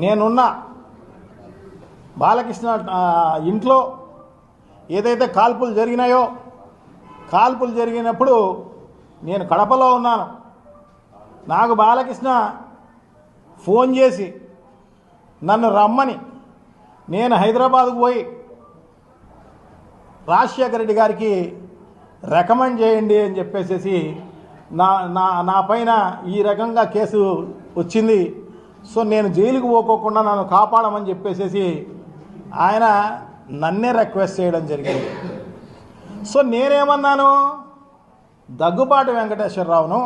నేనున్న బాలకృష్ణ ఇంట్లో ఏదైతే కాల్పులు జరిగినాయో, కాల్పులు జరిగినప్పుడు నేను కడపలో ఉన్నాను. నాకు బాలకృష్ణ ఫోన్ చేసి నన్ను రమ్మని, నేను హైదరాబాద్కు పోయి రాజశేఖర రెడ్డి గారికి రికమెండ్ చేయండి అని చెప్పేసి నా పైన ఈ రకంగా కేసు వచ్చింది. సో నేను జైలుకు పోకోకుండా నన్ను కాపాడమని చెప్పేసి ఆయన నన్నే రిక్వెస్ట్ చేయడం జరిగింది. సో నేనేమన్నాను, దగ్గుబాటి వెంకటేశ్వరరావును,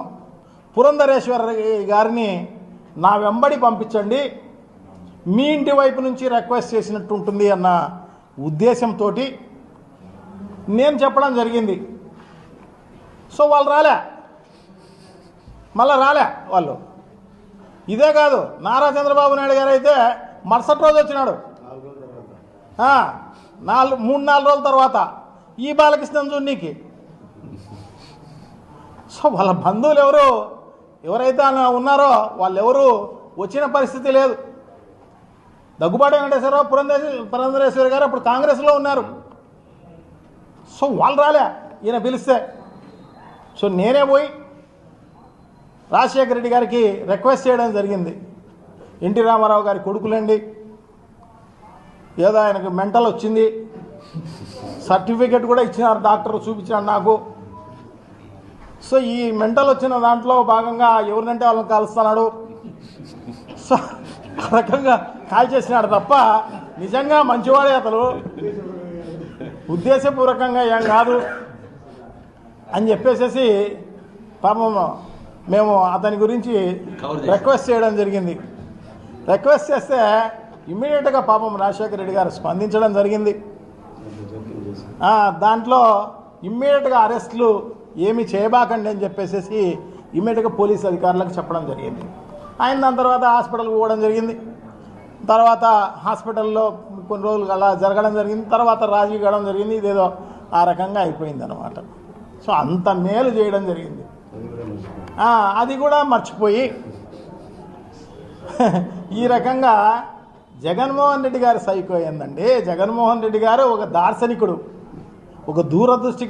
పురంధరేశ్వర గారిని నా వెంబడి పంపించండి, మీ ఇంటి వైపు నుంచి రిక్వెస్ట్ చేసినట్టు ఉంటుంది అన్న ఉద్దేశంతో నేను చెప్పడం జరిగింది. సో వాళ్ళు మళ్ళీ రాలే వాళ్ళు. ఇదే కాదు, నారా చంద్రబాబు నాయుడు గారు అయితే మరుసటి రోజు వచ్చినాడు, 3-4 రోజుల తర్వాత ఈ బాలకృష్ణన్ చూడనీకి. సో వాళ్ళ బంధువులు ఎవరైతే ఉన్నారో వాళ్ళెవరూ వచ్చిన పరిస్థితి లేదు. దగ్గుబాటి వెంకటేశ్వరరావు, పురంధరేశ్వరి గారు అప్పుడు కాంగ్రెస్లో ఉన్నారు. సో వాళ్ళు రాలే ఈయన పిలిస్తే. సో నేనే పోయి రాజశేఖర రెడ్డి గారికి రిక్వెస్ట్ చేయడం జరిగింది. ఎన్టీ రామారావు గారి కొడుకులండి, ఏదో ఆయనకు మెంటల్ వచ్చింది, సర్టిఫికెట్ కూడా ఇచ్చినారు, డాక్టర్ చూపించాడు నాకు. సో ఈ మెంటల్ వచ్చిన దాంట్లో భాగంగా ఎవరినంటే వాళ్ళని కాలుస్తున్నాడు. సో ఆ రకంగా కాల్ చేసినాడు తప్ప నిజంగా మంచివాడే అతను, ఉద్దేశపూర్వకంగా ఏం కాదు అని చెప్పేసి పాపం మేము అతని గురించి రిక్వెస్ట్ చేయడం జరిగింది. రిక్వెస్ట్ చేస్తే ఇమ్మీడియట్గా పాపం రాజశేఖర రెడ్డి గారు స్పందించడం జరిగింది. దాంట్లో ఇమ్మీడియట్గా అరెస్టులు ఏమీ చేయబాకండి అని చెప్పేసి ఇమ్మీడియట్గా పోలీస్ అధికారులకు చెప్పడం జరిగింది. ఆయన దాని తర్వాత హాస్పిటల్కి పోవడం జరిగింది. తర్వాత హాస్పిటల్లో కొన్ని రోజులు అలా జరగడం జరిగింది. తర్వాత రాజీ కావడం జరిగింది. ఇదేదో ఆ రకంగా అయిపోయింది అన్నమాట. సో అంత మేలు చేయడం జరిగింది. అది కూడా మర్చిపోయి ఈ రకంగా జగన్మోహన్ రెడ్డి గారి సైకో ఏందండి. జగన్మోహన్ రెడ్డి గారు ఒక దార్శనికుడు, ఒక దూరదృష్టి